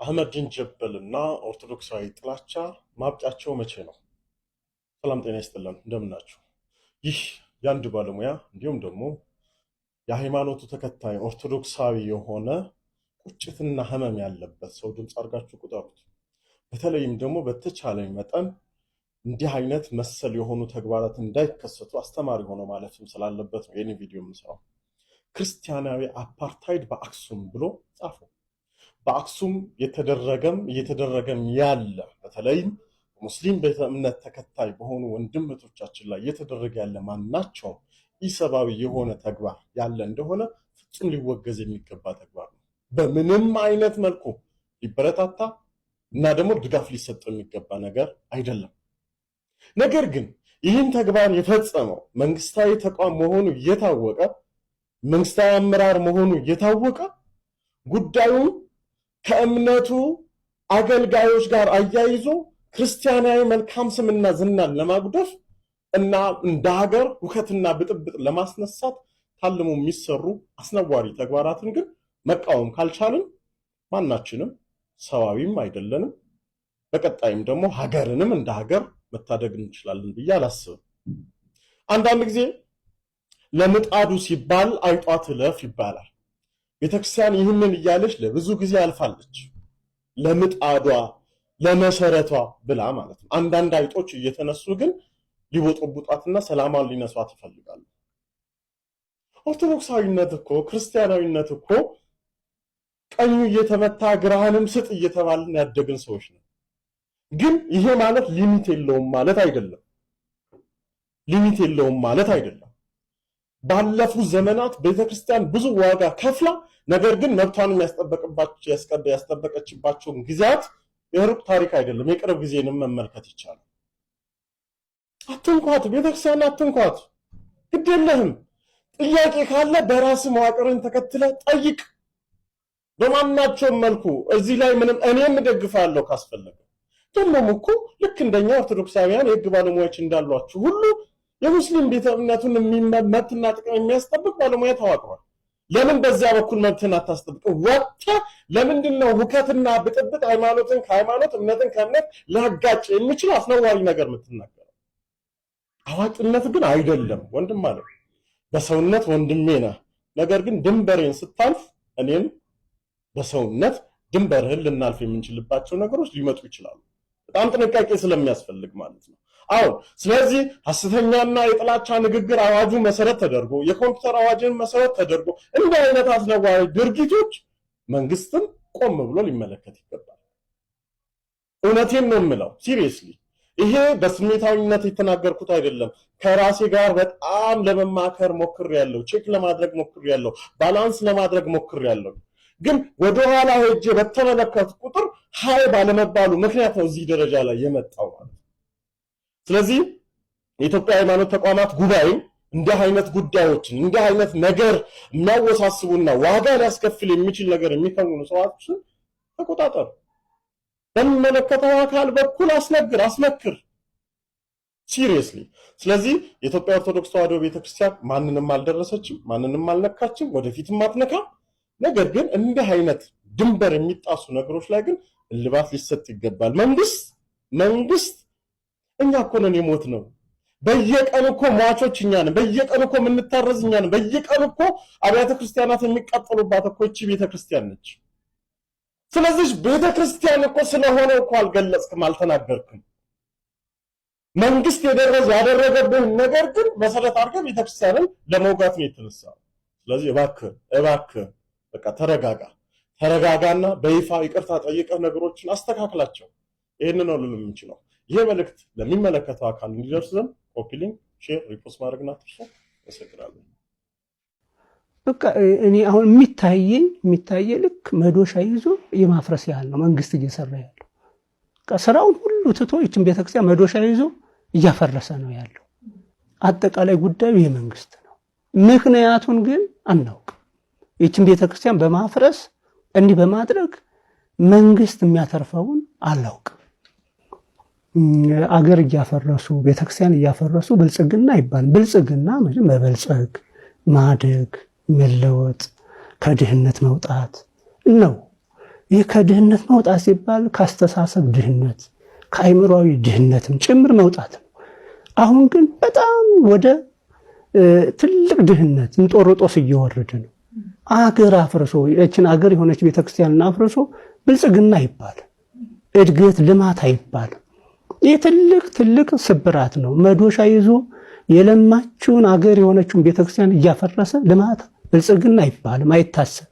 አህመድ ጅንጀበልና ኦርቶዶክሳዊ ጥላቻ ማብቂያቸው መቼ ነው? ሰላም ጤና ይስጥልን፣ እንደምናችሁ። ይህ የአንድ ባለሙያ እንዲሁም ደግሞ የሃይማኖቱ ተከታይ ኦርቶዶክሳዊ የሆነ ቁጭትና ህመም ያለበት ሰው ድምፅ አድርጋችሁ ቁጠሩት። በተለይም ደግሞ በተቻለኝ መጠን እንዲህ አይነት መሰል የሆኑ ተግባራት እንዳይከሰቱ አስተማሪ ሆኖ ማለፍም ስላለበት ነው ይህን ቪዲዮ የምሰራው። ክርስቲያናዊ አፓርታይድ በአክሱም ብሎ ጻፈው። በአክሱም እየተደረገም ያለ በተለይም ሙስሊም ቤተ እምነት ተከታይ በሆኑ ወንድም እህቶቻችን ላይ እየተደረገ ያለ ማናቸውም ኢሰባዊ የሆነ ተግባር ያለ እንደሆነ ፍጹም ሊወገዝ የሚገባ ተግባር ነው። በምንም አይነት መልኩ ሊበረታታ እና ደግሞ ድጋፍ ሊሰጠው የሚገባ ነገር አይደለም። ነገር ግን ይህን ተግባር የፈጸመው መንግስታዊ ተቋም መሆኑ እየታወቀ መንግስታዊ አመራር መሆኑ እየታወቀ ጉዳዩን ከእምነቱ አገልጋዮች ጋር አያይዞ ክርስቲያናዊ መልካም ስምና ዝናን ለማጉደፍ እና እንደ ሀገር ሁከትና ብጥብጥ ለማስነሳት ታልሞ የሚሰሩ አስነዋሪ ተግባራትን ግን መቃወም ካልቻልን ማናችንም ሰዋዊም አይደለንም። በቀጣይም ደግሞ ሀገርንም እንደ ሀገር መታደግ እንችላለን ብዬ አላስብም። አንዳንድ ጊዜ ለምጣዱ ሲባል አይጧ ትለፍ ይባላል። ቤተክርስቲያን ይህንን እያለች ለብዙ ጊዜ አልፋለች። ለምጣዷ ለመሰረቷ ብላ ማለት ነው። አንዳንድ አይጦች እየተነሱ ግን ሊቦጠቡጣትና ሰላማን ሊነሷት ይፈልጋሉ። ኦርቶዶክሳዊነት እኮ ክርስቲያናዊነት እኮ ቀኙ እየተመታ ግራህንም ስጥ እየተባልን ያደግን ሰዎች ነው። ግን ይሄ ማለት ሊሚት የለውም ማለት አይደለም። ሊሚት የለውም ማለት አይደለም። ባለፉት ዘመናት ቤተክርስቲያን ብዙ ዋጋ ከፍላ ነገር ግን መብቷን ያስጠበቀችባቸውን ጊዜያት የሩቅ ታሪክ አይደለም፣ የቅርብ ጊዜንም መመልከት ይቻላል። አትንኳት፣ ቤተክርስቲያን አትንኳት፣ ግድ የለህም። ጥያቄ ካለ በራስ መዋቅርን ተከትለ ጠይቅ። በማናቸውም መልኩ እዚህ ላይ ምንም እኔም ደግፋለሁ ካስፈለገ። ደግሞም እኮ ልክ እንደኛ ኦርቶዶክሳውያን የህግ ባለሙያዎች እንዳሏችሁ ሁሉ የሙስሊም ቤተ እምነቱን መብትና ጥቅም የሚያስጠብቅ ባለሙያ ተዋቅሯል። ለምን በዚያ በኩል መብትን አታስጠብቅም? ወጥተህ ለምንድነው ሁከትና ብጥብጥ ሃይማኖትን ከሃይማኖት እምነትን ከእምነት ሊያጋጭ የሚችል አስነዋሪ ነገር የምትናገረው? አዋቂነት ግን አይደለም ወንድም ማለት በሰውነት ወንድሜ ነህ። ነገር ግን ድንበሬን ስታልፍ እኔም በሰውነት ድንበርህን ልናልፍ የምንችልባቸው ነገሮች ሊመጡ ይችላሉ። በጣም ጥንቃቄ ስለሚያስፈልግ ማለት ነው። አሁን ስለዚህ ሐሰተኛና የጥላቻ ንግግር አዋጁ መሰረት ተደርጎ የኮምፒውተር አዋጅን መሰረት ተደርጎ እንዲህ አይነት አስነዋሪ ድርጊቶች መንግስትን ቆም ብሎ ሊመለከት ይገባል። እውነቴን ነው የምለው፣ ሲሪየስሊ። ይሄ በስሜታዊነት የተናገርኩት አይደለም። ከራሴ ጋር በጣም ለመማከር ሞክሬያለሁ፣ ቼክ ለማድረግ ሞክሬያለሁ፣ ባላንስ ለማድረግ ሞክሬያለሁ። ግን ወደኋላ ሄጄ በተመለከቱ ቁጥር ሀይ ባለመባሉ ምክንያት ነው እዚህ ደረጃ ላይ የመጣው ማለት ነው። ስለዚህ የኢትዮጵያ ሃይማኖት ተቋማት ጉባኤ እንዲህ አይነት ጉዳዮችን እንዲህ አይነት ነገር የሚያወሳስቡና ዋጋ ሊያስከፍል የሚችል ነገር የሚከውኑ ሰዎችን ተቆጣጠሩ። በሚመለከተው አካል በኩል አስመክር ሲሪየስሊ። ስለዚህ የኢትዮጵያ ኦርቶዶክስ ተዋሕዶ ቤተክርስቲያን ማንንም አልደረሰችም፣ ማንንም አልነካችም፣ ወደፊትም አትነካም። ነገር ግን እንዲህ አይነት ድንበር የሚጣሱ ነገሮች ላይ ግን እልባት ሊሰጥ ይገባል። መንግስት እኛ እኮ ነን የሞት ነው። በየቀኑ እኮ ሟቾች እኛ ነን። በየቀኑ እኮ የምንታረዝ እኛ ነን። በየቀኑ እኮ አብያተ ክርስቲያናት የሚቃጠሉባት እኮ እቺ ቤተክርስቲያን ነች። ስለዚህ ቤተክርስቲያን እኮ ስለሆነ እኮ አልገለጽክም፣ አልተናገርክም። መንግስት ያደረገብህን ነገር ግን መሰረት አድርገህ ቤተክርስቲያንን ለመውጋት ነው የተነሳው። ስለዚህ እባክህ በቃ ተረጋጋና በይፋ ይቅርታ ጠይቀህ ነገሮችን አስተካክላቸው። ይሄንን ነው ልል የምንችለው። ይሄ መልእክት ለሚመለከተው አካል እንዲደርስ ዘንድ ኮፒ ሊንክ፣ ሼር፣ ሪፖስት ማድረግና አትርሱ። አመሰግናለሁ። በቃ እኔ አሁን የሚታየ ልክ መዶሻ ይዞ የማፍረስ ያህል ነው መንግስት እየሰራ ያለው። በቃ ስራውን ሁሉ ትቶ ይችን ቤተክርስቲያን መዶሻ ይዞ እያፈረሰ ነው ያለው። አጠቃላይ ጉዳዩ የመንግስት ነው። ምክንያቱን ግን አናውቅም። ይችን ቤተክርስቲያን በማፍረስ እንዲህ በማድረግ መንግስት የሚያተርፈውን አላውቅም። አገር እያፈረሱ ቤተክርስቲያን እያፈረሱ ብልጽግና ይባል። ብልጽግና መበልጸግ፣ ማደግ፣ መለወጥ፣ ከድህነት መውጣት ነው። ይህ ከድህነት መውጣት ሲባል ካስተሳሰብ ድህነት ከአይምሯዊ ድህነትም ጭምር መውጣት ነው። አሁን ግን በጣም ወደ ትልቅ ድህነት እንጦርጦስ እየወረደ ነው። አገር አፍርሶ እችን አገር የሆነች ቤተክርስቲያንን አፍርሶ ብልጽግና ይባል እድገት ልማት አይባልም። ይህ ትልቅ ስብራት ነው። መዶሻ ይዞ የለማችውን አገር የሆነችውን ቤተክርስቲያን እያፈረሰ ልማት ብልጽግና አይባልም፣ አይታሰብ።